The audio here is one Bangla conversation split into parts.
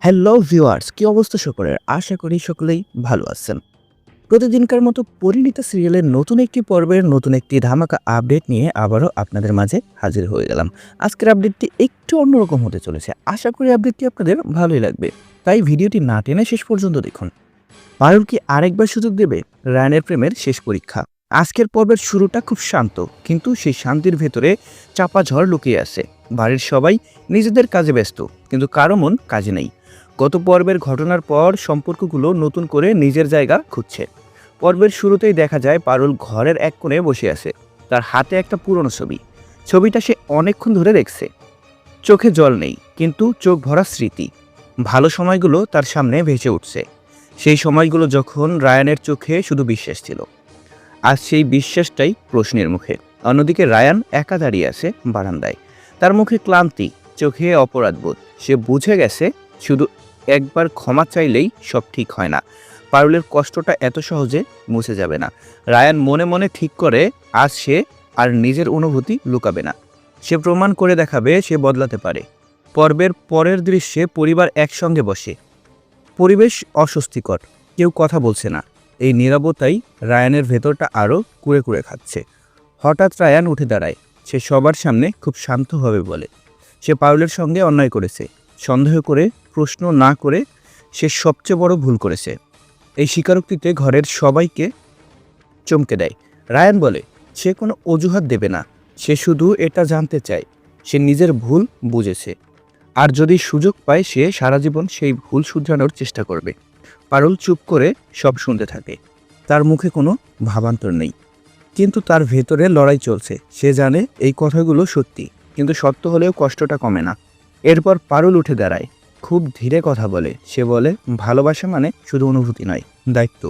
হ্যালো ভিউয়ার্স, কি অবস্থা সকলের? আশা করি সকলেই ভালো আছেন। প্রতিদিনকার মতো পরিণীতা সিরিয়ালের নতুন একটি পর্বের নতুন একটি ধামাকা আপডেট নিয়ে আবারও আপনাদের মাঝে হাজির হয়ে গেলাম। আজকের আপডেটটি একটু অন্যরকম হতে চলেছে। আশা করি আপডেটটি আপনাদের ভালোই লাগবে। তাই ভিডিওটি না টেনে শেষ পর্যন্ত দেখুন। পারুল কি আরেকবার সুযোগ দেবে রায়ানের প্রেমের শেষ পরীক্ষা? আজকের পর্বের শুরুটা খুব শান্ত, কিন্তু সেই শান্তির ভেতরে চাপা ঝড় লুকিয়ে আছে। বাড়ির সবাই নিজেদের কাজে ব্যস্ত, কিন্তু কারো মন কাজে নেই। গত পর্বের ঘটনার পর সম্পর্কগুলো নতুন করে নিজের জায়গা খুঁজছে। পর্বের শুরুতেই দেখা যায় পারুল ঘরের এক কোণে বসে আছে। তার হাতে একটা পুরনো ছবি। ছবিটা সে অনেকক্ষণ ধরে দেখছে। চোখে জল নেই, কিন্তু চোখ ভরা স্মৃতি। ভালো সময়গুলো তার সামনে ভেসে উঠছে। সেই সময়গুলো যখন রায়ানের চোখে শুধু বিশ্বাস ছিল। আজ সেই বিশ্বাসটাই প্রশ্নের মুখে। অন্যদিকে রায়ান একা দাঁড়িয়ে আছে বারান্দায়। তার মুখে ক্লান্তি, চোখে অপরাধবোধ। সে বুঝে গেছে শুধু একবার ক্ষমা চাইলেই সব ঠিক হয় না। পারুলের কষ্টটা এত সহজে মুছে যাবে না। রায়ান মনে মনে ঠিক করে আজ সে আর নিজের অনুভূতি লুকাবে না। সে প্রমাণ করে দেখাবে সে বদলাতে পারে। পর্বের পরের দৃশ্যে পরিবার একসঙ্গে বসে। পরিবেশ অস্বস্তিকর, কেউ কথা বলছে না। এই নীরবতাই রায়ানের ভেতরটা আরও কুড়ে কুড়ে খাচ্ছে। হঠাৎ রায়ান উঠে দাঁড়ায়। সে সবার সামনে খুব শান্তভাবে বলে, সে পারুলের সঙ্গে অন্যায় করেছে। সন্দেহ করে, প্রশ্ন না করে সে সবচেয়ে বড় ভুল করেছে। এই স্বীকারোক্তিতে ঘরের সবাইকে চমকে দেয়। রায়ান বলে, সে কোনো অজুহাত দেবে না। সে শুধু এটা জানতে চায় সে নিজের ভুল বুঝেছে, আর যদি সুযোগ পায় সে সারা জীবন সেই ভুল শুধরানোর চেষ্টা করবে। পারুল চুপ করে সব শুনতে থাকে। তার মুখে কোনো ভাবান্তর নেই, কিন্তু তার ভেতরে লড়াই চলছে। সে জানে এই কথাগুলো সত্যি, কিন্তু সত্য হলেও কষ্টটা কমে না। এরপর পারুল উঠে দাঁড়ায়, খুব ধীরে কথা বলে। সে বলে, ভালোবাসা মানে শুধু অনুভূতি নয়, দায়িত্ব।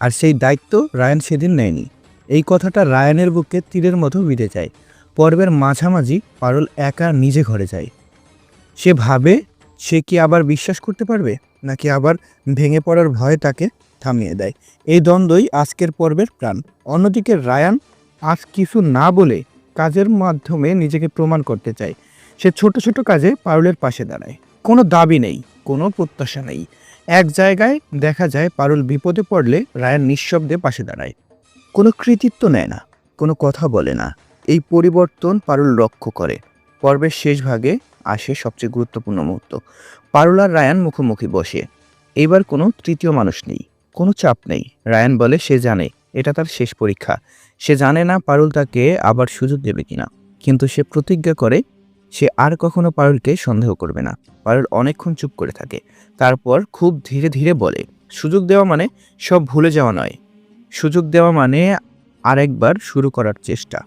আর সেই দায়িত্ব রায়ান সেদিন নেয়নি। এই কথাটা রায়ানের বুকে তীরের মতো বিঁধে যায়। পর্বের মাঝামাঝি পারুল একা নিজে ঘরে যায়। সে ভাবে, সে কি আবার বিশ্বাস করতে পারবে, নাকি আবার ভেঙে পড়ার ভয় তাকে থামিয়ে দেয়। এই দ্বন্দ্বই আজকের পর্বের প্রাণ। অন্যদিকে রায়ান আজ কিছু না বলে কাজের মাধ্যমে নিজেকে প্রমাণ করতে চায়। সে ছোট ছোট কাজে পারুলের পাশে দাঁড়ায়। কোনো দাবি নেই, কোনো প্রত্যাশা নেই। এক জায়গায় দেখা যায় পারুল বিপদে পড়লে রায়ান নিঃশব্দে পাশে দাঁড়ায়। কোনো কৃতিত্ব নেয় না, কোনো কথা বলে না। এই পরিবর্তন পারুল লক্ষ্য করে। পর্বের শেষ ভাগে আসে সবচেয়ে গুরুত্বপূর্ণ মুহূর্ত। পারুল আর রায়ান মুখোমুখি বসে। এবার কোনো তৃতীয় মানুষ নেই, কোনো চাপ নেই। রায়ান বলে সে জানে এটা তার শেষ পরীক্ষা। সে জানে না পারুল তাকে আবার সুযোগ দেবে কিনা, কিন্তু সে প্রতিজ্ঞা করে সে আর কখনো পারুলকে সন্দেহ করবে না। পারুল অনেকক্ষণ চুপ করে থাকে। তারপর খুব ধীরে ধীরে বলে, সুযোগ দেওয়া মানে সব ভুলে যাওয়া নয়। সুযোগ দেওয়া মানে আরেকবার শুরু করার চেষ্টা।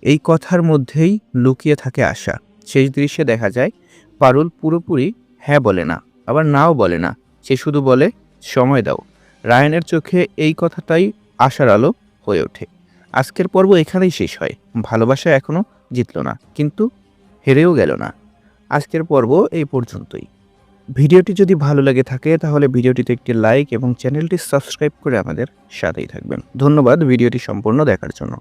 এই কথার মধ্যেই লুকিয়ে থাকে আশা। শেষ দৃশ্যে দেখা যায় পারুল পুরোপুরি হ্যাঁ বলে না, আবার নাও বলে না। সে শুধু বলে, সময় দাও। রায়ানের চোখে এই কথাটাই আশার আলো হয়ে ওঠে। আজকের পর্ব এখানেই শেষ হয়। ভালোবাসা এখনো জিতল না, কিন্তু হেরেও গেল না। আজকের পর্ব এই পর্যন্তই। ভিডিওটি যদি ভালো লেগে থাকে তাহলে ভিডিওটিতে একটি লাইক এবং চ্যানেলটি সাবস্ক্রাইব করে আমাদের সাথেই থাকবেন। ধন্যবাদ ভিডিওটি সম্পূর্ণ দেখার জন্য।